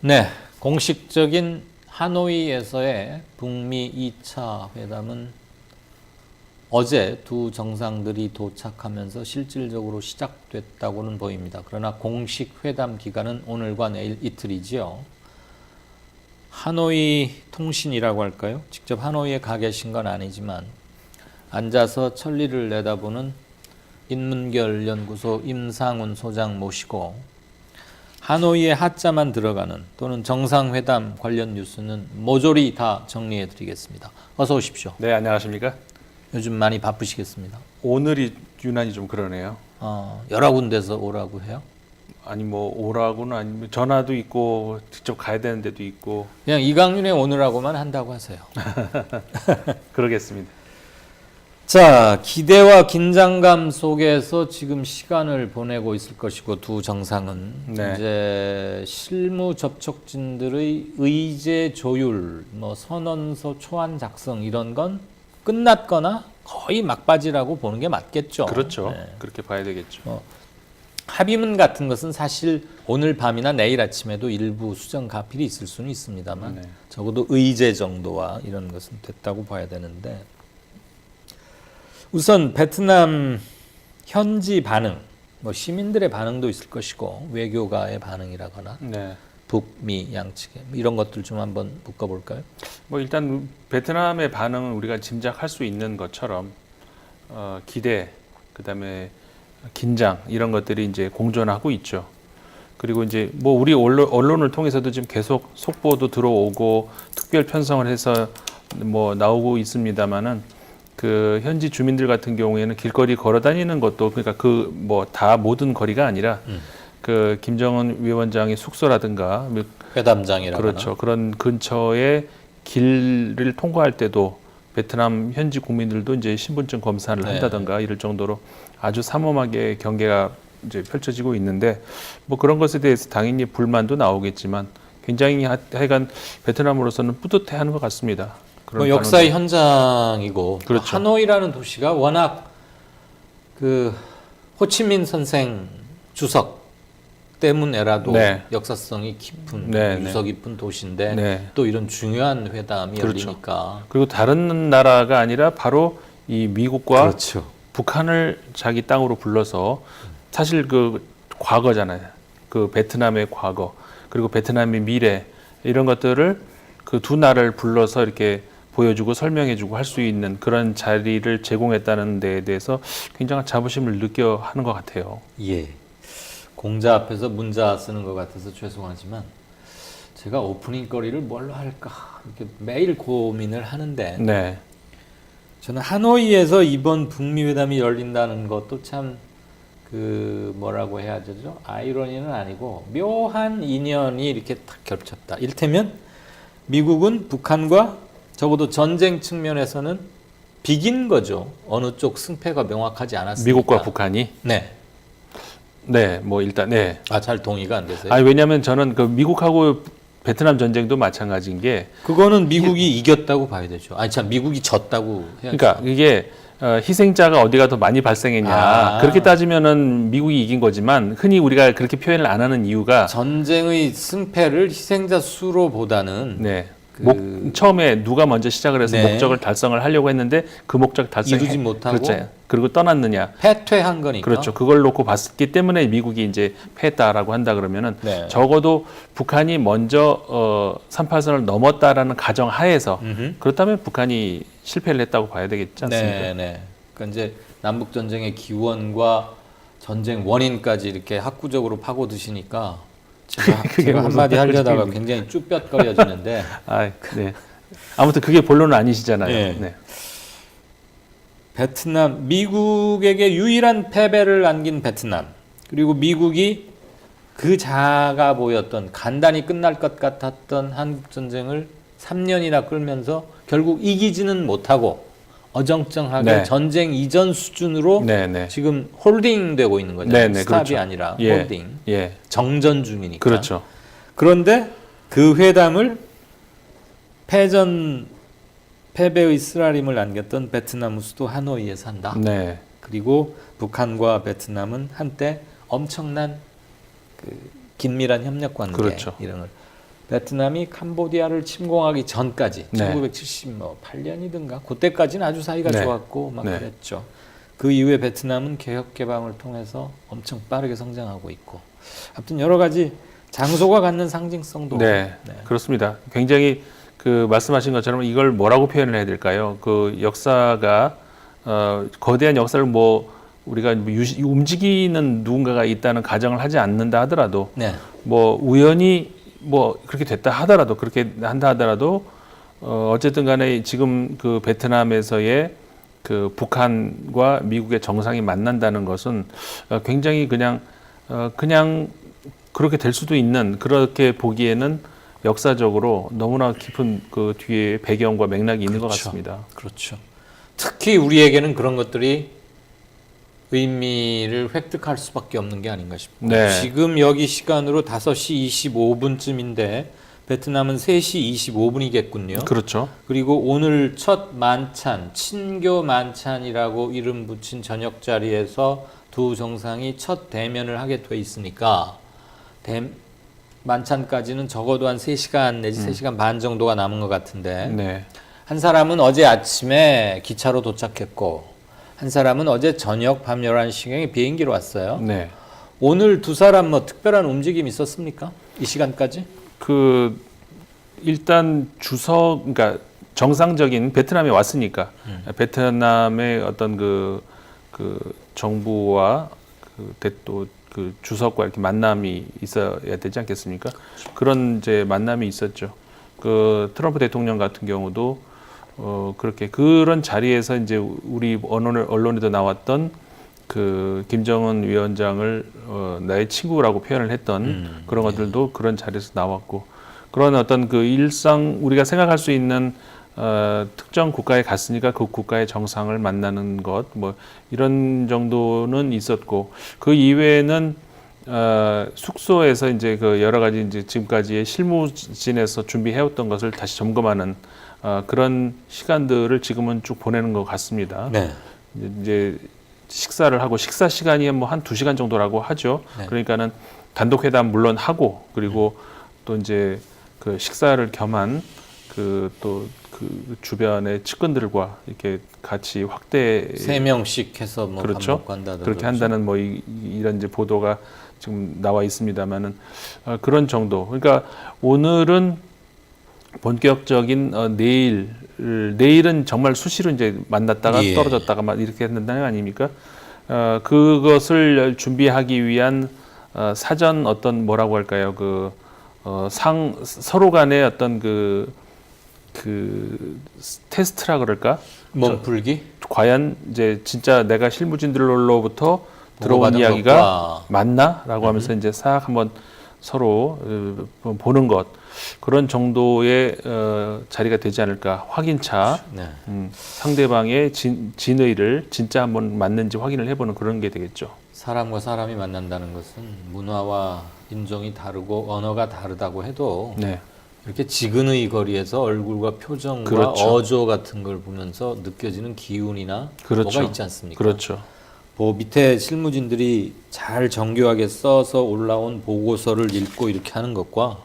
네, 공식적인 하노이에서의 북미 2차 회담은 어제 두 정상들이 도착하면서 실질적으로 시작됐다고는 보입니다. 그러나 공식 회담 기간은 오늘과 내일 이틀이지요. 하노이 통신이라고 할까요? 직접 하노이에 가 계신 건 아니지만 앉아서 천리를 내다보는 인문결 연구소 임상훈 소장 모시고 하노이의 하자만 들어가는 또는 정상회담 관련 뉴스는 모조리 다 정리해 드리겠습니다. 어서 오십시오. 네, 안녕하십니까? 요즘 많이 바쁘시겠습니다. 오늘이 유난히 좀 그러네요. 여러 군데서 오라고 해요? 아니 뭐 오라고는 아니면 전화도 있고 직접 가야 되는 데도 있고 그냥 이강윤의 오늘하고만 한다고 하세요. 그러겠습니다. 자, 기대와 긴장감 속에서 지금 시간을 보내고 있을 것이고 두 정상은 네. 이제 실무 접촉진들의 의제 조율, 뭐 선언서 초안 작성 이런 건 끝났거나 거의 막바지라고 보는 게 맞겠죠. 그렇죠. 네. 그렇게 봐야 되겠죠. 합의문 같은 것은 사실 오늘 밤이나 내일 아침에도 일부 수정 가필이 있을 수는 있습니다만 네. 적어도 의제 정도와 이런 것은 됐다고 봐야 되는데 우선 베트남 현지 반응, 뭐 시민들의 반응도 있을 것이고 외교가의 반응이라거나 네. 북미 양측의 이런 것들 좀 한번 묶어볼까요? 뭐 일단 베트남의 반응은 우리가 짐작할 수 있는 것처럼 기대, 그다음에 긴장 이런 것들이 이제 공존하고 있죠. 그리고 이제 뭐 우리 언론을 통해서도 지금 계속 속보도 들어오고 특별 편성을 해서 뭐 나오고 있습니다만은 그 현지 주민들 같은 경우에는 길거리 걸어 다니는 것도 그러니까 그 뭐 다 모든 거리가 아니라 그 김정은 위원장의 숙소라든가 회담장이라거나 그렇죠. 그런 근처에 길을 통과할 때도 베트남 현지 국민들도 이제 신분증 검사를 네. 한다든가 이럴 정도로 아주 삼엄하게 경계가 이제 펼쳐지고 있는데 뭐 그런 것에 대해서 당연히 불만도 나오겠지만 굉장히 하여간 베트남으로서는 뿌듯해하는 것 같습니다. 뭐 역사의 현장이고 그렇죠. 하노이라는 도시가 워낙 그 호치민 선생 주석 때문에라도 네. 역사성이 깊은 네, 유서 깊은 도시인데 네. 또 이런 중요한 회담이 그렇죠. 열리니까 그리고 다른 나라가 아니라 바로 이 미국과 그렇죠. 북한을 자기 땅으로 불러서 사실 그 과거잖아요. 그 베트남의 과거 그리고 베트남의 미래 이런 것들을 그 두 나라를 불러서 이렇게 보여주고 설명해주고 할 수 있는 그런 자리를 제공했다는 데에 대해서 굉장한 자부심을 느껴 하는 것 같아요. 예. 공자 앞에서 문자 쓰는 것 같아서 죄송하지만 제가 오프닝 거리를 뭘로 할까 이렇게 매일 고민을 하는데 네. 저는 하노이에서 이번 북미 회담이 열린다는 것도 참 그 뭐라고 해야 되죠? 아이러니는 아니고 묘한 인연이 이렇게 딱 겹쳤다. 이를테면 미국은 북한과 적어도 전쟁 측면에서는 비긴 거죠. 어느 쪽 승패가 명확하지 않았으니까. 미국과 북한이 네. 네, 뭐 일단 네. 잘 동의가 안 되세요? 아니 왜냐하면 저는 그 미국하고 베트남 전쟁도 마찬가지인 게 그거는 미국이 이겼다고 봐야 되죠. 아니 참 미국이 졌다고 해야죠. 그러니까 이게 희생자가 어디가 더 많이 발생했냐 그렇게 따지면은 미국이 이긴 거지만 흔히 우리가 그렇게 표현을 안 하는 이유가 전쟁의 승패를 희생자 수로 보다는 네. 처음에 누가 먼저 시작을 해서 네. 목적을 달성을 하려고 했는데 그 목적 달성 이루지 못하고 그렇죠. 그리고 떠났느냐 패퇴한 거니까. 그렇죠. 그걸 놓고 봤기 때문에 미국이 이제 패했다라고 한다 그러면은 네. 적어도 북한이 먼저 3파선을 넘었다라는 가정 하에서 그렇다면 북한이 실패를 했다고 봐야 되겠지 않습니까? 네, 네. 그러니까 이제 남북 전쟁의 기원과 전쟁 원인까지 이렇게 학구적으로 파고 드시니까 제가 한마디 하려다가 굉장히 쭈뼛거려지는데. 네. 아무튼 그게 본론은 아니시잖아요. 네. 네. 베트남, 미국에게 유일한 패배를 안긴 베트남, 그리고 미국이 그 작아 보였던 간단히 끝날 것 같았던 한국 전쟁을 3년이나 끌면서 결국 이기지는 못하고 어정쩡하게 네. 전쟁 이전 수준으로 네, 네. 지금 홀딩되고 있는 거잖아요. 네, 네, 스탑이 그렇죠. 아니라 예, 홀딩. 예. 정전 중이니까. 그렇죠. 그런데 그 회담을 패배의 쓰라림을 안겼던 베트남 수도 하노이에서 한다. 네. 그리고 북한과 베트남은 한때 엄청난 그 긴밀한 협력 관계 그렇죠. 이런 걸 베트남이 캄보디아를 침공하기 전까지 네. 1978년이든가 그때까지는 아주 사이가 네. 좋았고 막 네. 그랬죠. 그 이후에 베트남은 개혁 개방을 통해서 엄청 빠르게 성장하고 있고, 아무튼 여러 가지 장소가 갖는 상징성도. 네, 그렇습니다. 굉장히 그 말씀하신 것처럼 이걸 뭐라고 표현을 해야 될까요? 그 역사가 거대한 역사를 뭐 우리가 움직이는 누군가가 있다는 가정을 하지 않는다 하더라도 네. 뭐 우연히 뭐 그렇게 됐다 하더라도 그렇게 한다 하더라도 어쨌든 간에 지금 그 베트남에서의 그 북한과 미국의 정상이 만난다는 것은 굉장히 그냥 그렇게 될 수도 있는, 그렇게 보기에는 역사적으로 너무나 깊은 그 뒤에 배경과 맥락이 있는 것 같습니다. 그렇죠. 특히 우리에게는 그런 것들이 의미를 획득할 수밖에 없는 게 아닌가 싶고, 네. 지금 여기 시간으로 5시 25분쯤인데 베트남은 3시 25분이겠군요. 그렇죠. 그리고 오늘 첫 만찬, 친교 만찬이라고 이름 붙인 저녁 자리에서 두 정상이 첫 대면을 하게 돼 있으니까 만찬까지는 적어도 한 3시간 내지 3시간 반 정도가 남은 것 같은데, 네. 한 사람은 어제 아침에 기차로 도착했고 한 사람은 어제 저녁 밤 11시경에 비행기로 왔어요. 네. 오늘 두 사람 뭐 특별한 움직임 있었습니까? 이 시간까지? 그 일단 그러니까 정상적인 베트남에 왔으니까 베트남의 어떤 그 정부와 또 그 주석과 이렇게 만남이 있어야 되지 않겠습니까? 그런 이제 만남이 있었죠. 그 트럼프 대통령 같은 경우도 그렇게 그런 자리에서 이제 우리 언론에도 나왔던 그 김정은 위원장을 나의 친구라고 표현을 했던 그런 것들도 그런 자리에서 나왔고, 그런 어떤 그 일상 우리가 생각할 수 있는 특정 국가에 갔으니까 그 국가의 정상을 만나는 것 뭐 이런 정도는 있었고, 그 이외에는 숙소에서 이제 그 여러 가지 이제 지금까지의 실무진에서 준비해왔던 것을 다시 점검하는 그런 시간들을 지금은 쭉 보내는 것 같습니다. 네. 이제 식사를 하고 식사 시간이 뭐 한 2시간 정도라고 하죠. 네. 그러니까는 단독 회담 물론 하고, 그리고 또 이제 그 식사를 겸한 그 주변의 측근들과 이렇게 같이 확대 3명씩 해서 뭐 그렇죠. 밥 먹고 한다든지 그렇게 한다는 뭐 이런 이제 보도가 지금 나와 있습니다만은 그런 정도. 그러니까 오늘은 본격적인 내일은 정말 수시로 이제 만났다가 예. 떨어졌다가 막 이렇게 한다는 거 아닙니까? 그것을 준비하기 위한 사전 어떤 뭐라고 할까요? 서로 간의 어떤 그 테스트라 그럴까? 몸풀기? 과연 이제 진짜 내가 실무진들로부터 들어온 보고받은 이야기가 것과 맞나라고 하면서 이제 싹 한번 서로 보는 것, 그런 정도의 자리가 되지 않을까. 확인차. 네. 상대방의 진의를 진짜 한번 맞는지 확인을 해보는 그런 게 되겠죠. 사람과 사람이 만난다는 것은 문화와 인종이 다르고 언어가 다르다고 해도 네. 이렇게 지근의 거리에서 얼굴과 표정과 그렇죠. 어조 같은 걸 보면서 느껴지는 기운이나 그렇죠. 뭐가 있지 않습니까? 그렇죠. 뭐 밑에 실무진들이 잘 정교하게 써서 올라온 보고서를 읽고 이렇게 하는 것과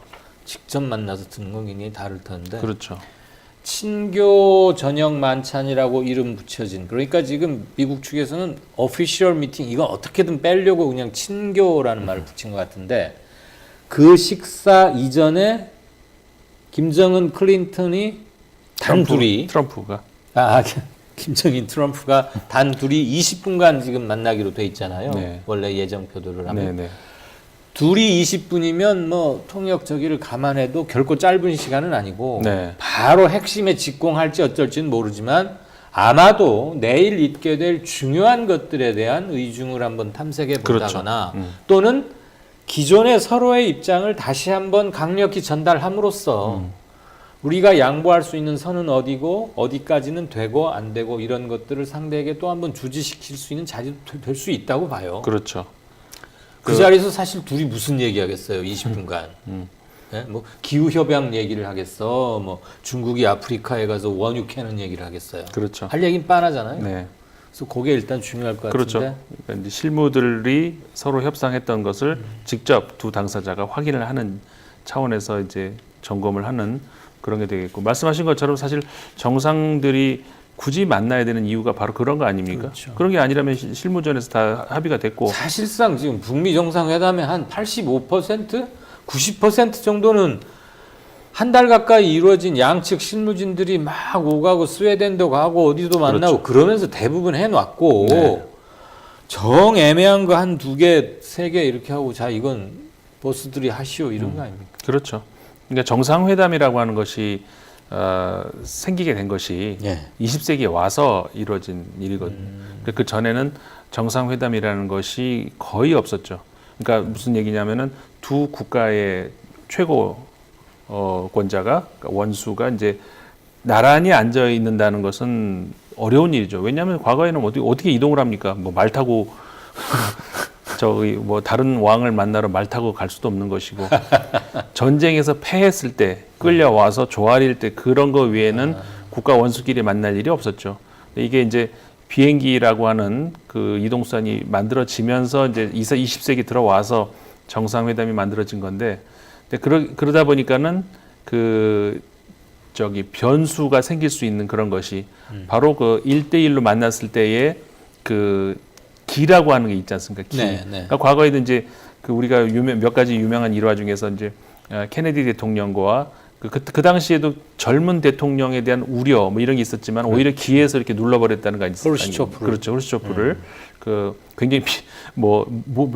직접 만나서 듣는 건 굉장히 다를 텐데, 그렇죠. 친교 저녁 만찬이라고 이름 붙여진, 그러니까 지금 미국 측에서는 오피셜 미팅, 이건 어떻게든 빼려고 그냥 친교라는 말을 붙인 것 같은데, 그 식사 이전에 김정은 클린턴이 단둘이 트럼프가 김정인 트럼프가 단둘이 20분간 지금 만나기로 돼 있잖아요. 네. 원래 예정 표도를 하면. 네네. 둘이 20분이면 뭐 통역 저기를 감안해도 결코 짧은 시간은 아니고 네. 바로 핵심에 직공할지 어쩔지는 모르지만 아마도 내일 있게 될 중요한 것들에 대한 의중을 한번 탐색해 본다거나 그렇죠. 또는 기존의 서로의 입장을 다시 한번 강력히 전달함으로써 우리가 양보할 수 있는 선은 어디고 어디까지는 되고 안 되고 이런 것들을 상대에게 또 한번 주지시킬 수 있는 자리도 될 수 있다고 봐요. 그렇죠. 그 자리에서 사실 둘이 무슨 얘기하겠어요, 20분간. 네? 뭐 기후 협약 얘기를 하겠어, 뭐 중국이 아프리카에 가서 원유 캐는 얘기를 하겠어요. 그렇죠. 할 얘기는 뻔하잖아요. 네. 그래서 그게 일단 중요할 것 그렇죠. 같은데. 그러니까 이제 실무들이 서로 협상했던 것을 직접 두 당사자가 확인을 하는 차원에서 이제 점검을 하는 그런 게 되겠고 말씀하신 것처럼 사실 정상들이 굳이 만나야 되는 이유가 바로 그런 거 아닙니까? 그렇죠. 그런 게 아니라면 실무전에서 다 합의가 됐고 사실상 지금 북미 정상회담의 한 85%, 90% 정도는 한 달 가까이 이루어진 양측 실무진들이 막 오가고 스웨덴도 가고 어디도 만나고 그러면서 대부분 해놨고 네. 정 애매한 거 한 2개, 3개 이렇게 하고 자 이건 보스들이 하시오 이런 거 아닙니까? 그렇죠. 그러니까 정상회담이라고 하는 것이 생기게 된 것이 예. 20세기에 와서 이루어진 일이거든요. 그 전에는 정상회담이라는 것이 거의 없었죠. 그러니까 무슨 얘기냐면은 두 국가의 최고 권자가 원수가 이제 나란히 앉아 있는다는 것은 어려운 일이죠. 왜냐하면 과거에는 어떻게 이동을 합니까? 뭐 말 타고 저기 뭐 다른 왕을 만나러 말 타고 갈 수도 없는 것이고 전쟁에서 패했을 때 끌려와서 조아릴 때 그런 거 외에는 국가 원수끼리 만날 일이 없었죠. 이게 이제 비행기라고 하는 그 이동수단이 만들어지면서 이제 20세기 들어와서 정상회담이 만들어진 건데 그러다 보니까는 그 저기 변수가 생길 수 있는 그런 것이 바로 그 1대1로 만났을 때의 그 기라고 하는 게 있지 않습니까? 기. 네, 네. 그러니까 과거에도 이제 그 우리가 몇 가지 유명한 일화 중에서 이제 케네디 대통령과 그 당시에도 젊은 대통령에 대한 우려 뭐 이런 게 있었지만 오히려 기에서 이렇게 눌러버렸다는 거 아니겠습니까? 후르시초프를. 그렇죠, 후르시초프를 그 굉장히 뭐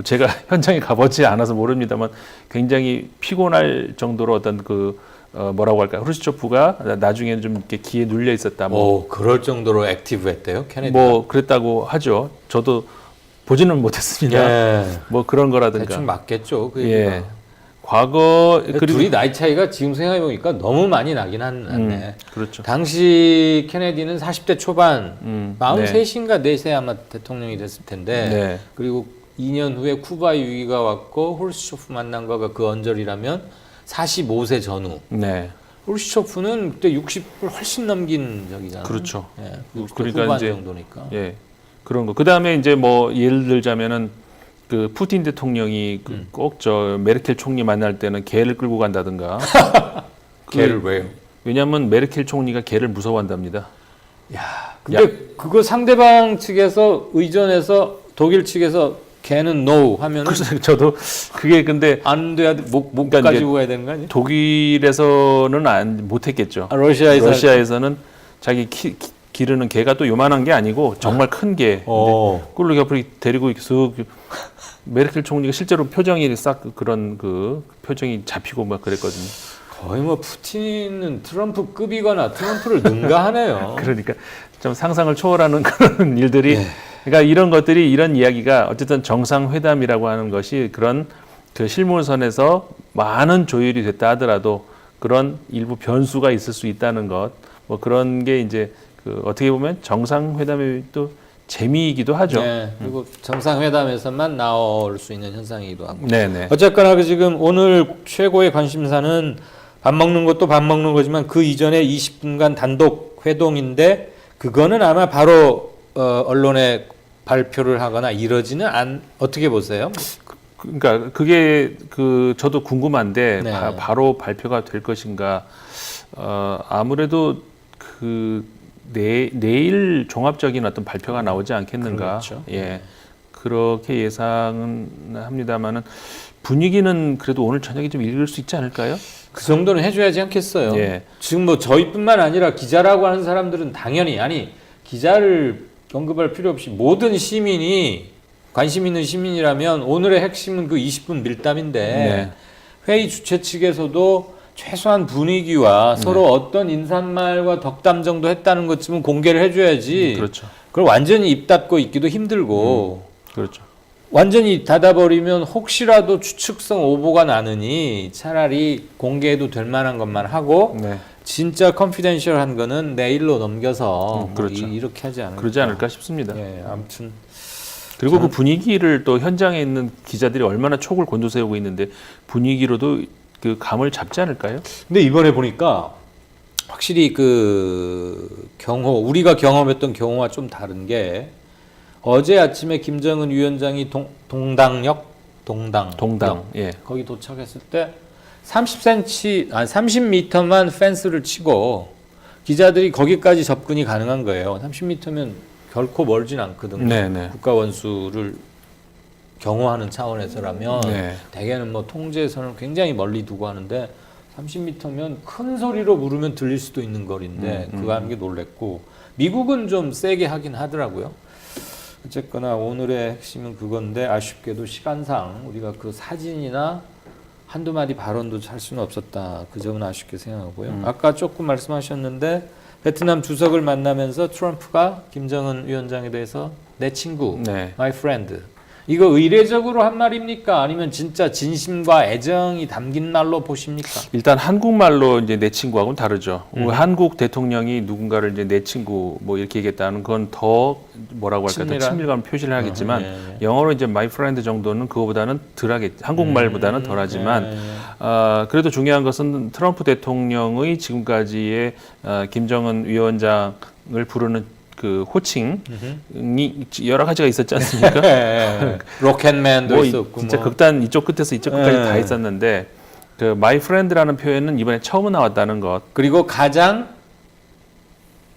제가 현장에 가보지 않아서 모릅니다만 굉장히 피곤할 정도로 어떤 그 뭐라고 할까 후르시초프가 나중에는 좀 이렇게 기에 눌려 있었다. 오, 그럴 정도로 액티브했대요, 케네디가. 뭐 그랬다고 하죠. 저도 보지는 못했습니다. 예. 뭐 그런 거라든가. 대충 맞겠죠, 그 얘기가. 예. 과거 그리고 둘이 나이 차이가 지금 생각해 보니까 너무 많이 나긴 않네. 그렇죠. 당시 케네디는 40대 초반, 43인가 4세 아마 대통령이 됐을 텐데, 네. 그리고 2년 후에 쿠바 위기가 왔고 후르시초프 만난 거가 그 언저리라면 45세 전후. 네. 후르시초프는 그때 60을 훨씬 넘긴 적이잖아요. 그렇죠. 예, 그러니까 후반 이제 정도니까. 예. 그런 거. 그다음에 이제 뭐 예를 들자면은 그 푸틴 대통령이 꼭 저 메르켈 총리 만날 때는 개를 끌고 간다든가. 걔를 왜요? 왜냐하면 메르켈 총리가 개를 무서워한답니다. 야, 근데 그거 상대방 측에서 의전해서 독일 측에서 걔는 no 하면은 그래서 저도 그게 근데 안 돼야 못 그러니까 가지고 가야 되는 거 아니에요? 독일에서는 못했겠죠. 러시아에서는 자기 기르는 개가 또 요만한 게 아니고 정말 큰 개. 꿀로 옆으로 데리고 쓱 메르켈 총리가 실제로 표정이 싹 그런 그 표정이 잡히고 막 그랬거든요. 거의 뭐 푸틴은 트럼프급이거나 트럼프를 능가하네요. 그러니까 좀 상상을 초월하는 그런 일들이 그러니까 이런 것들이 이런 이야기가 어쨌든 정상회담이라고 하는 것이 그런 그 실무선에서 많은 조율이 됐다 하더라도 그런 일부 변수가 있을 수 있다는 것 뭐 그런 게 이제 그 어떻게 보면 정상회담의 또 재미이기도 하죠. 네, 그리고 정상회담에서만 나올 수 있는 현상이기도 하고. 네네. 어쨌거나 그 지금 오늘 최고의 관심사는 밥 먹는 것도 밥 먹는 거지만 그 이전에 20분간 단독 회동인데 그거는 아마 바로 언론에 발표를 하거나 이러지는 어떻게 보세요? 그러니까 그게 그 저도 궁금한데 네. 바로 발표가 될 것인가? 아무래도 그 내일 종합적인 어떤 발표가 나오지 않겠는가? 그렇죠. 예, 그렇게 예상은 합니다만은 분위기는 그래도 오늘 저녁에 좀 읽을 수 있지 않을까요? 그 정도는 해줘야지 않겠어요. 예. 지금 뭐 저희뿐만 아니라 기자라고 하는 사람들은 당연히 기자를 언급할 필요 없이 모든 시민이 관심 있는 시민이라면 오늘의 핵심은 그 20분 밀담인데 네. 회의 주최 측에서도 최소한 분위기와 서로 어떤 인사말과 덕담 정도 했다는 것쯤은 공개를 해줘야지. 그렇죠. 그걸 완전히 입 닫고 있기도 힘들고 그렇죠. 완전히 닫아버리면 혹시라도 추측성 오보가 나느니 차라리 공개해도 될 만한 것만 하고 네. 진짜 컨피덴셜한 거는 내일로 넘겨서 그렇죠. 이렇게 하지 않을까. 그러지 않을까 싶습니다. 예, 아무튼 그리고 그 분위기를 또 현장에 있는 기자들이 얼마나 촉을 곤두세우고 있는데 분위기로도 그 감을 잡지 않을까요? 근데 이번에 보니까 확실히 그 우리가 경험했던 경우와 좀 다른 게 어제 아침에 김정은 위원장이 동당 예. 거기 도착했을 때 30cm, 30m만 펜스를 치고 기자들이 거기까지 접근이 가능한 거예요. 30m면 결코 멀진 않거든요. 네네. 국가 원수를 경호하는 차원에서라면 네. 대개는 뭐 통제선을 굉장히 멀리 두고 하는데 30m면 큰 소리로 부르면 들릴 수도 있는 거리인데 그거 하는 게 놀랬고 미국은 좀 세게 하긴 하더라고요. 어쨌거나 오늘의 핵심은 그건데 아쉽게도 시간상 우리가 그 사진이나 한두 마디 발언도 할 수는 없었다. 그 점은 아쉽게 생각하고요. 아까 조금 말씀하셨는데 베트남 주석을 만나면서 트럼프가 김정은 위원장에 대해서 내 친구, 네. my friend. 이거 의례적으로 한 말입니까? 아니면 진짜 진심과 애정이 담긴 말로 보십니까? 일단 한국말로 이제 내 친구하고는 다르죠. 한국 대통령이 누군가를 이제 내 친구 뭐 이렇게 얘기했다는 건 더 뭐라고 할까 더 친밀감 표시를 하겠지만 네. 영어로 이제 my friend 정도는 그거보다는 덜하겠. 한국말보다는 덜하지만 그래도 중요한 것은 트럼프 대통령의 지금까지의 김정은 위원장을 부르는 그 호칭이 여러 가지가 있었지 않습니까? 로켓맨도 뭐 있었고 진짜 뭐. 극단 이쪽 끝에서 이쪽 끝까지 네. 다 있었는데 그 my friend라는 표현은 이번에 처음 나왔다는 것. 그리고 가장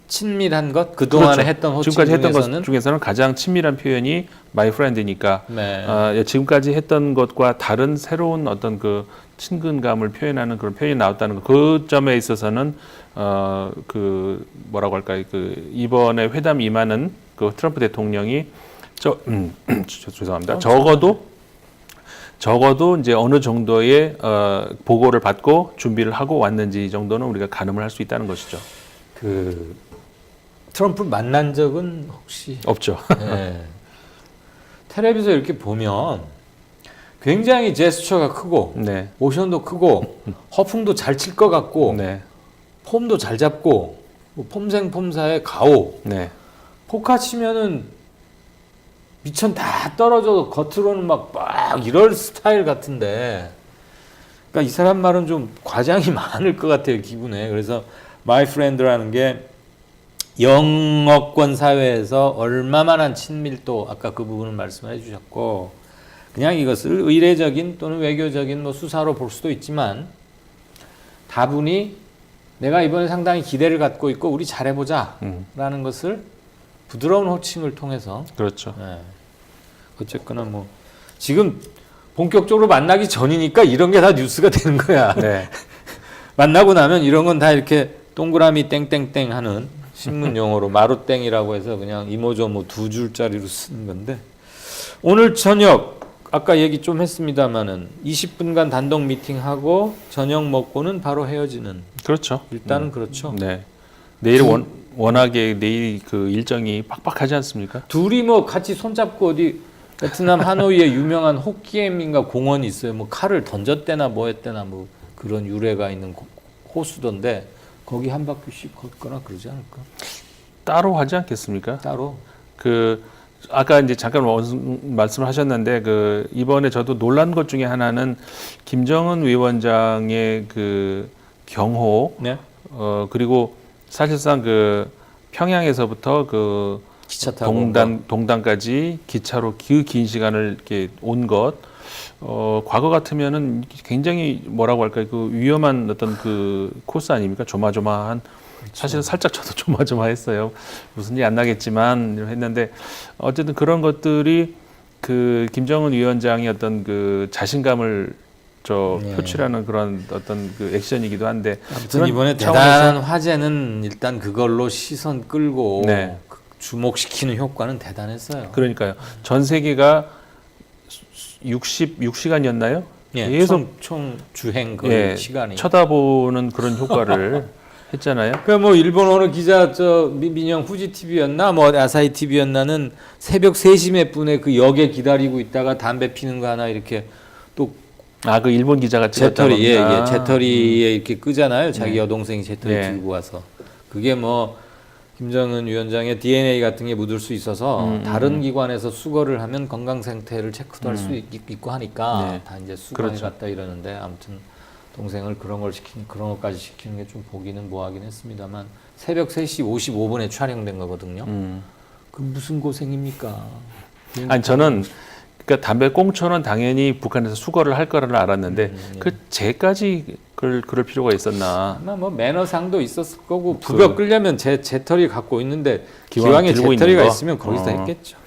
친밀한 것 그동안에 그렇죠. 했던 호칭 지금까지 했던 중에서는 것 중에서는 가장 친밀한 표현이 my friend이니까 네. 지금까지 했던 것과 다른 새로운 어떤 그 친근감을 표현하는 그런 표현이 나왔다는 것. 그 점에 있어서는 그 뭐라고 할까요? 그 이번에 회담 임하는 그 트럼프 대통령이 죄송합니다. 적어도 이제 어느 정도의 보고를 받고 준비를 하고 왔는지 정도는 우리가 가늠을 할 수 있다는 것이죠. 그 트럼프 만난 적은 혹시 없죠. 네. 텔레비에서 이렇게 보면 굉장히 제스처가 크고 네. 모션도 크고 허풍도 잘 칠 것 같고 네. 폼도 잘 잡고 뭐 폼생폼사의 가오 네. 포카 치면은 미천 다 떨어져 겉으로는 막 이럴 스타일 같은데 그러니까 이 사람 말은 좀 과장이 많을 것 같아요 기분에. 그래서 my friend라는 게 영어권 사회에서 얼마만한 친밀도 아까 그 부분을 말씀해 주셨고 그냥 이것을 의례적인 또는 외교적인 뭐 수사로 볼 수도 있지만 다분히 내가 이번에 상당히 기대를 갖고 있고 우리 잘해보자 라는 것을 부드러운 호칭을 통해서 그렇죠. 네. 어쨌거나 뭐 지금 본격적으로 만나기 전이니까 이런 게 다 뉴스가 되는 거야. 네. 만나고 나면 이런 건 다 이렇게 동그라미 땡땡땡 하는 신문 용어로 마루땡이라고 해서 그냥 이모저모 두 줄짜리로 쓰는 건데 오늘 저녁 아까 얘기 좀 했습니다마는 20분간 단독 미팅하고 저녁 먹고는 바로 헤어지는 그렇죠. 일단은 그렇죠. 네. 내일 워낙에 내일 그 일정이 빡빡하지 않습니까? 둘이 뭐 같이 손잡고 어디 베트남 하노이에 유명한 호키엠인가 공원이 있어요. 뭐 칼을 던졌대나 뭐 했대나 뭐 그런 유래가 있는 호수던데 거기 한 바퀴씩 걷거나 그러지 않을까? 따로 하지 않겠습니까? 따로. 그 아까 이제 잠깐 말씀하셨는데 그 이번에 저도 놀란 것 중에 하나는 김정은 위원장의 그 경호 네. 그리고 사실상 그 평양에서부터 그 기차 타고 동단까지 기차로 그 긴 시간을 이렇게 온 것, 과거 같으면은 굉장히 뭐라고 할까요? 그 위험한 어떤 그 코스 아닙니까? 조마조마한. 그렇죠. 사실은 살짝 저도 조마조마했어요. 무슨 일이 안 나겠지만 했는데 어쨌든 그런 것들이 그 김정은 위원장의 어떤 그 자신감을 네. 표출하는 그런 어떤 그 액션이기도 한데 아무튼 이번에 대단한 화제는 일단 그걸로 시선 끌고 네. 주목시키는 효과는 대단했어요. 그러니까요. 전 세계가 66시간이었나요? 예, 계속 총 주행 거의 예, 시간이. 쳐다보는 그런 효과를 했잖아요. 그 뭐 일본 어느 기자 민영 후지 TV였나 뭐 아사히 TV였나는 새벽 3시 몇 분에 그 역에 기다리고 있다가 담배 피는 거 하나 이렇게 또 그 일본 기자가 찍었다고 재떨이 합니다. 재떨이에 이렇게 끄잖아요. 자기 네. 여동생이 재떨이 네. 들고 와서 그게 뭐 김정은 위원장의 DNA 같은 게 묻을 수 있어서 다른 기관에서 수거를 하면 건강 상태를 체크도 할 수 있고 하니까 네. 다 이제 수거해 그렇죠. 갔다 이러는데 아무튼 동생을 그런 것까지 시키는 게 좀 보기는 뭐하긴 했습니다만 새벽 3시 55분에 촬영된 거거든요. 그 무슨 고생입니까? 아니 저는 그러니까 담배 꽁초는 당연히 북한에서 수거를 할 거라는 알았는데 그 죄까지 그럴 필요가 있었나? 아마 뭐 매너상도 있었을 거고 부벽 끌려면 제 재떨이 갖고 있는데 기왕에 들고 있는 재떨이가 거? 있으면 거기서 했겠죠.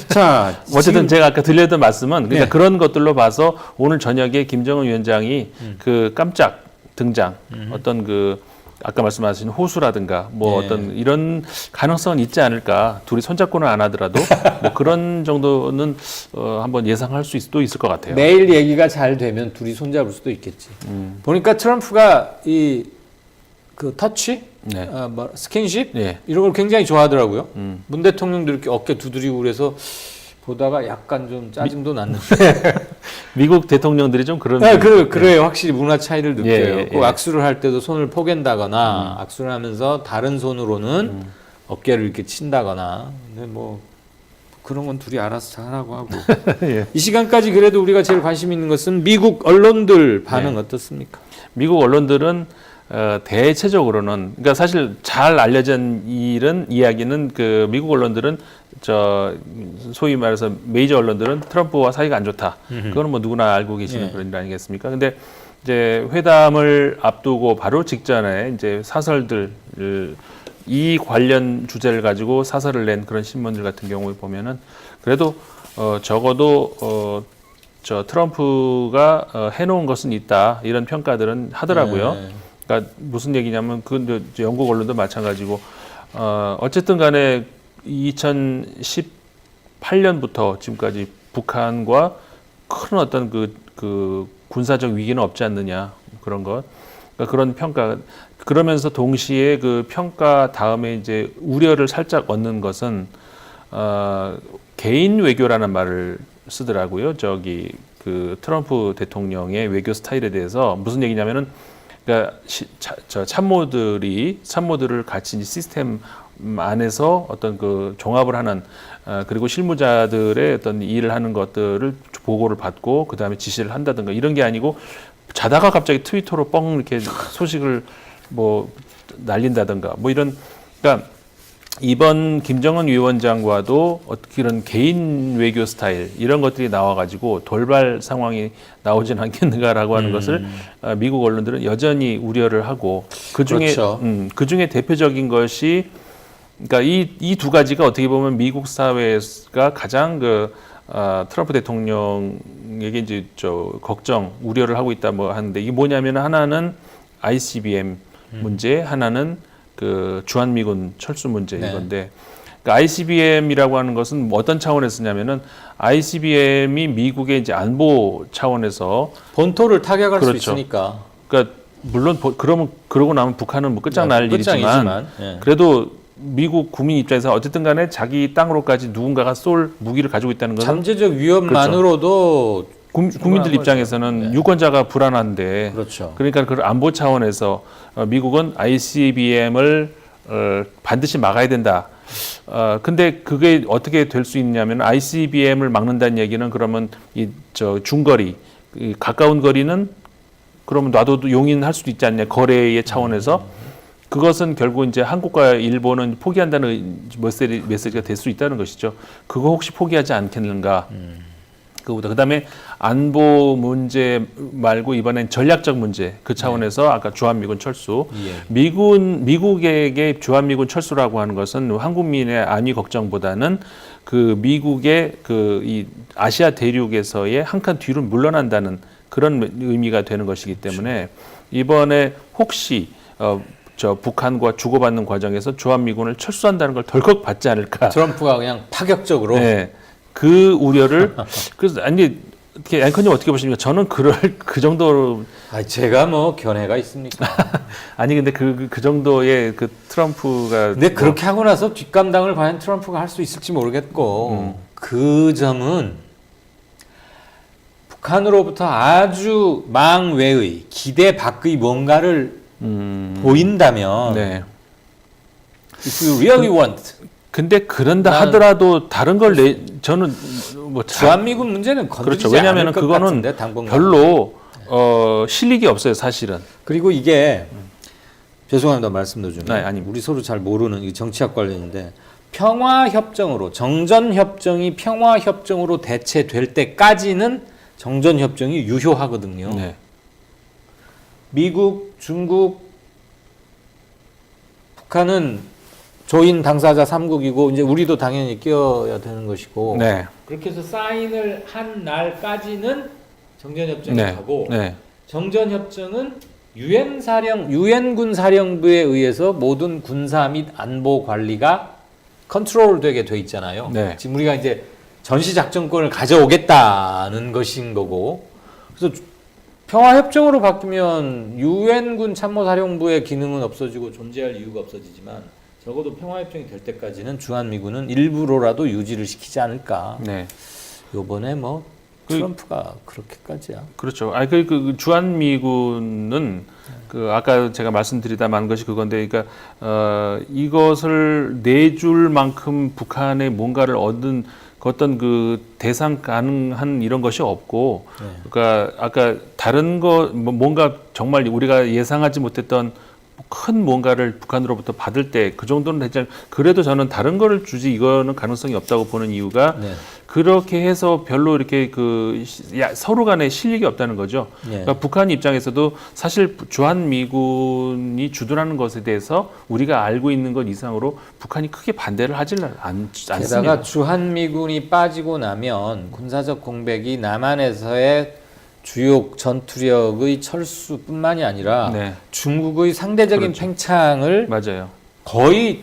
자, 어쨌든 제가 아까 들려던 말씀은 그러니까 네. 그런 것들로 봐서 오늘 저녁에 김정은 위원장이 그 깜짝 등장 어떤 그 아까 말씀하신 호수라든가 뭐 네. 어떤 이런 가능성은 있지 않을까. 둘이 손잡고는 안 하더라도 뭐 그런 정도는 한번 예상할 수 있을 것 같아요. 매일 얘기가 잘 되면 둘이 손잡을 수도 있겠지. 보니까 트럼프가 이 그 터치, 네. 뭐 스킨십 네. 이런 걸 굉장히 좋아하더라고요. 문 대통령도 이렇게 어깨 두드리고 그래서 보다가 약간 좀 짜증도 났는데. 미국 대통령들이 좀 그런 네, 그래요. 확실히 문화 차이를 느껴요. 예, 꼭 예. 악수를 할 때도 손을 포갠다거나 악수를 하면서 다른 손으로는 어깨를 이렇게 친다거나. 근데 뭐 그런 건 둘이 알아서 잘하고 하고. 예. 이 시간까지 그래도 우리가 제일 관심 있는 것은 미국 언론들 반응 어떻습니까? 미국 언론들은 대체적으로는 그러니까 사실 잘 알려진 이야기는 그 미국 언론들은 저 소위 말해서 메이저 언론들은 트럼프와 사이가 안 좋다. 그거는 뭐 누구나 알고 계시는 예. 그런 일 아니겠습니까? 근데 이제 회담을 앞두고 바로 직전에 이제 사설들 이 관련 주제를 가지고 사설을 낸 그런 신문들 같은 경우에 보면은 그래도 적어도 저 트럼프가 해놓은 것은 있다 이런 평가들은 하더라고요. 네. 그러니까 무슨 얘기냐면 그 영국 언론도 마찬가지고 어쨌든 간에 2018년부터 지금까지 북한과 큰 어떤 그 군사적 위기는 없지 않느냐 그런 것 그러니까 그런 평가 그러면서 동시에 그 평가 다음에 이제 우려를 살짝 얻는 것은 개인 외교라는 말을 쓰더라고요. 저기 그 트럼프 대통령의 외교 스타일에 대해서 무슨 얘기냐면은 그러니까 저 참모들을 같이 이제 시스템 안에서 어떤 그 종합을 하는 그리고 실무자들의 어떤 일을 하는 것들을 보고를 받고 그 다음에 지시를 한다든가 이런 게 아니고 자다가 갑자기 트위터로 뻥 이렇게 소식을 뭐 날린다든가 뭐 이런 그러니까 이번 김정은 위원장과도 이런 개인 외교 스타일 이런 것들이 나와가지고 돌발 상황이 나오진 않겠는가라고 하는 것을 미국 언론들은 여전히 우려를 하고 그중에 그렇죠. 그중에 대표적인 것이 그러니까 이 두 가지가 어떻게 보면 미국 사회가 가장 트럼프 대통령에게 이제 걱정 우려를 하고 있다 뭐 하는데 이게 뭐냐면 하나는 ICBM 문제 하나는 그 주한미군 철수 문제 네. 이건데 그러니까 ICBM이라고 하는 것은 뭐 어떤 차원에서 쓰냐면은 ICBM이 미국의 이제 안보 차원에서 본토를 타격할 그렇죠. 수 있으니까. 그러니까 물론 그러고 나면 북한은 뭐 끝장날 일이지만 끝장이지만, 예. 그래도 미국 국민 입장에서 어쨌든 간에 자기 땅으로까지 누군가가 쏠 무기를 가지고 있다는 것은 잠재적 위협만으로도 국민들 입장에서는 네. 유권자가 불안한데 그렇죠. 그러니까 그 안보 차원에서 미국은 ICBM을 반드시 막아야 된다. 근데 그게 어떻게 될 수 있냐면 ICBM을 막는다는 얘기는 그러면 중거리, 이 가까운 거리는 그러면 놔둬도 용인할 수도 있지 않냐 거래의 차원에서 그것은 결국 이제 한국과 일본은 포기한다는 메시지가 될 수 있다는 것이죠. 그거 혹시 포기하지 않겠는가? 그다음에 안보 문제 말고 이번엔 전략적 문제 그 차원에서 아까 주한미군 철수 예. 미국에게 주한미군 철수라고 하는 것은 한국민의 안위 걱정보다는 그 미국의 그 이 아시아 대륙에서의 한 칸 뒤로 물러난다는 그런 의미가 되는 것이기 때문에 이번에 혹시 저 북한과 주고받는 과정에서 주한미군을 철수한다는 걸 덜컥 받지 않을까? 트럼프가 그냥 파격적으로. 네. 그 우려를 그래서 아니 어떻게 앵커님 어떻게 보십니까? 저는 그 정도로 제가 뭐 견해가 있습니까? 아니 근데 그 정도의 그 트럼프가 근데 그렇게 하고 나서 뒷감당을 과연 트럼프가 할 수 있을지 모르겠고 그 점은 북한으로부터 아주 망외의 기대 밖의 뭔가를 보인다면 네. if you really want 근데 그런다 하더라도 다른 걸 저는 뭐 주한미군 문제는 건드리지 그렇죠. 왜냐하면 않을 것 그거는 같은데, 당분간. 별로 실익이 없어요, 사실은. 그리고 이게 죄송합니다 말씀도 좀 네, 아닙니다. 우리 서로 잘 모르는 이 정치학 관련인데 평화협정으로 정전협정이 평화협정으로 대체될 때까지는 정전협정이 유효하거든요. 네. 미국, 중국, 북한은 조인 당사자 3국이고 이제 우리도 당연히 끼어야 되는 것이고 네. 그렇게 해서 사인을 한 날까지는 정전협정이 네. 가고 네. 정전협정은 유엔군 사령부에 의해서 모든 군사 및 안보 관리가 컨트롤되게 돼 있잖아요. 네. 지금 우리가 이제 전시작전권을 가져오겠다는 것인 거고 그래서 평화협정으로 바뀌면 유엔군 참모사령부의 기능은 없어지고 존재할 이유가 없어지지만 적어도 평화협정이 될 때까지는 주한미군은 일부러라도 유지를 시키지 않을까. 네. 요번에 뭐 트럼프가 그렇게까지야. 그렇죠. 그 주한미군은 그 아까 제가 말씀드리다 만 것이 그건데, 그러니까 이것을 내줄 만큼 북한에 뭔가를 얻은 어떤 그 대상 가능한 이런 것이 없고, 그러니까 아까 다른 거 뭔가 정말 우리가 예상하지 못했던 큰 뭔가를 북한으로부터 받을 때 그 정도는 되지 않. 그래도 저는 다른 거를 주지 이거는 가능성이 없다고 보는 이유가 네. 그렇게 해서 별로 이렇게 서로 간에 실력이 없다는 거죠. 네. 그러니까 북한 입장에서도 사실 주한미군이 주둔하는 것에 대해서 우리가 알고 있는 것 이상으로 북한이 크게 반대를 하지는 않습니다. 게다가 주한미군이 빠지고 나면 군사적 공백이 남한에서의 주요 전투력의 철수뿐만이 아니라 네. 중국의 상대적인 그렇죠. 팽창을 맞아요. 거의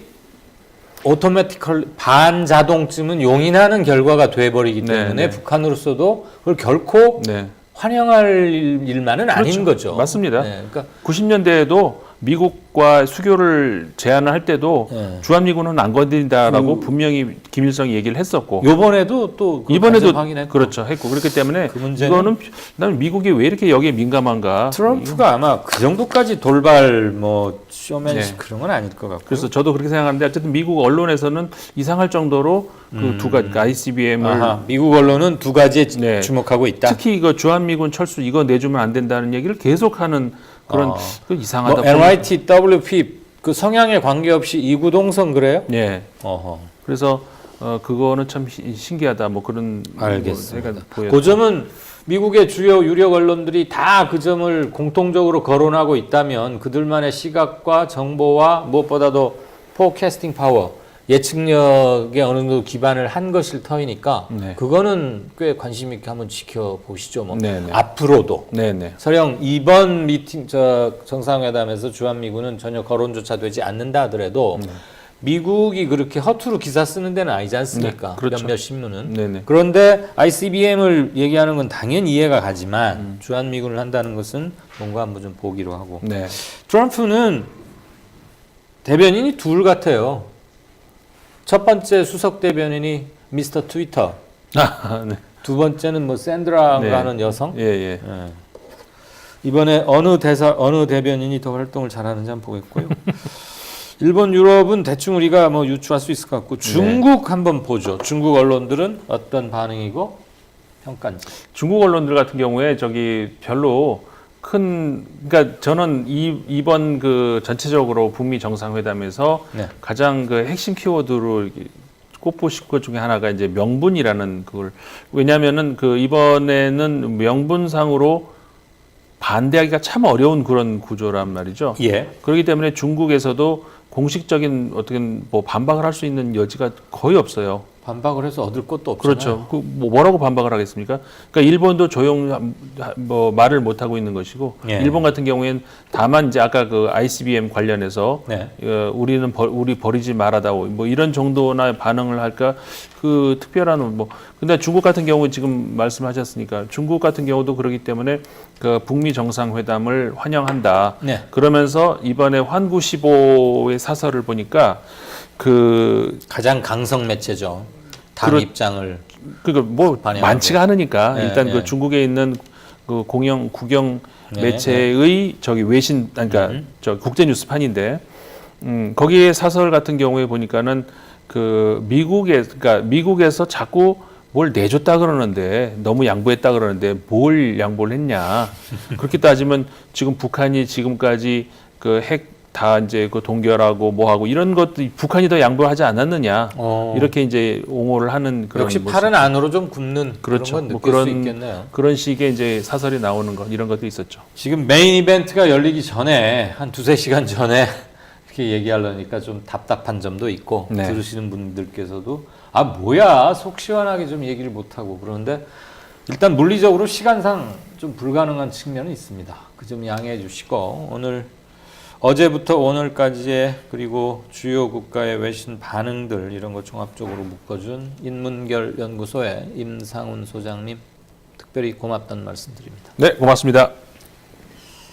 오토매티컬 반자동쯤은 용인하는 결과가 돼버리기 네, 때문에 네. 북한으로서도 그걸 결코 네. 환영할 일만은 아닌 그렇죠. 거죠. 맞습니다. 네, 그러니까 90년대에도 미국과 수교를 제안을 할 때도 네. 주한미군은 안 건드린다라고 분명히 김일성이 얘기를 했었고, 요번에도 또 이번에도 확인했고. 그렇죠, 했고. 그렇기 때문에 그 문제는 이거는 나는 미국이 왜 이렇게 여기에 민감한가. 트럼프가 아마 그 정도까지 돌발 뭐 쇼맨십 네. 그런 건 아닐 것 같고. 그래서 저도 그렇게 생각하는데 어쨌든 미국 언론에서는 이상할 정도로 그 두 가지 ICBM을 미국 언론은 두 가지에 네. 주목하고 있다. 특히 이거 주한미군 철수 이거 내주면 안 된다는 얘기를 계속하는 그런 그 이상하다. 뭐 NYT, WP 그 성향에 관계없이 이구동성 그래요? 네. 어허. 그래서 그거는 참 신기하다. 뭐 그런 알겠습니다. 뭐 보여요. 그 점은 미국의 주요 유력 언론들이 다 그 점을 공통적으로 거론하고 있다면 그들만의 시각과 정보와 무엇보다도 포캐스팅 파워, 예측력에 어느 정도 기반을 한 것일 터이니까 네. 그거는 꽤 관심 있게 한번 지켜보시죠. 뭐. 네, 네. 앞으로도. 네네. 설령 이번 정상회담에서 주한미군은 전혀 거론조차 되지 않는다 하더라도 미국이 그렇게 허투루 기사 쓰는 데는 아니지 않습니까? 네, 그렇죠. 몇몇 신문은. 네네. 그런데 ICBM을 얘기하는 건 당연히 이해가 가지만 주한미군을 한다는 것은 뭔가 한번 좀 보기로 하고. 네. 트럼프는 대변인이 둘 같아요. 첫 번째 수석 대변인이 미스터 트위터. 네. 두 번째는 뭐 샌드라가 네. 하는 여성. 예, 예. 예. 이번에 어느 대변인이 더 활동을 잘하는지 한번 보겠고요. 일본, 유럽은 대충 우리가 뭐 유추할 수 있을 것 같고 중국 한번 보죠. 중국 언론들은 어떤 반응이고 평가인지. 중국 언론들 같은 경우에 저기 별로 그러니까 저는 이번 그 전체적으로 북미 정상회담에서 네. 가장 그 핵심 키워드로 꼽으실 것 중에 하나가 이제 명분이라는 그걸, 왜냐하면은 그 이번에는 명분상으로 반대하기가 참 어려운 그런 구조란 말이죠. 예. 그렇기 때문에 중국에서도 공식적인 어떻게 뭐 반박을 할 수 있는 여지가 거의 없어요. 반박을 해서 얻을 것도 없잖아요. 그렇죠. 뭐라고 반박을 하겠습니까? 그러니까 일본도 뭐 말을 못 하고 있는 것이고, 예. 일본 같은 경우에는 다만 이제 아까 그 ICBM 관련해서 네. 우리 버리지 말아다 뭐 이런 정도나 반응을 할까, 그 특별한 뭐. 근데 중국 같은 경우 지금 말씀하셨으니까 중국 같은 경우도 그렇기 때문에 그 북미 정상회담을 환영한다. 네. 그러면서 이번에 환구 15의 사설을 보니까 그 가장 강성 매체죠. 당 입장을. 그러니까 뭐 반영하고. 많지가 않으니까 네, 일단 네. 그 중국에 있는 그 국영 네, 매체의 저기 외신, 그러니까 저 국제 뉴스판인데, 거기에 사설 같은 경우에 보니까는 그 그러니까 미국에서 자꾸 뭘 내줬다 그러는데, 너무 양보했다 그러는데 뭘 양보를 했냐. 그렇게 따지면 지금 북한이 지금까지 그 핵 다 이제 그 동결하고 뭐하고 이런 것도 북한이 더 양보하지 않았느냐 이렇게 이제 옹호를 하는 그런 역시 모습. 팔은 안으로 좀 굽는 그렇죠. 그런 건 뭐 느낄 수 있겠네요. 그런 식의 이제 사설이 나오는 것 이런 것도 있었죠. 지금 메인 이벤트가 열리기 전에 한 두세 시간 전에 이렇게 얘기하려니까 좀 답답한 점도 있고 네. 들으시는 분들께서도 아 뭐야 속 시원하게 좀 얘기를 못하고 그러는데 일단 물리적으로 시간상 좀 불가능한 측면은 있습니다. 그 점 양해해 주시고 오늘 어제부터 오늘까지의 그리고 주요 국가의 외신 반응들 이런 거 종합적으로 묶어준 인문결 연구소의 임상훈 소장님 특별히 고맙다는 말씀 드립니다. 네, 고맙습니다.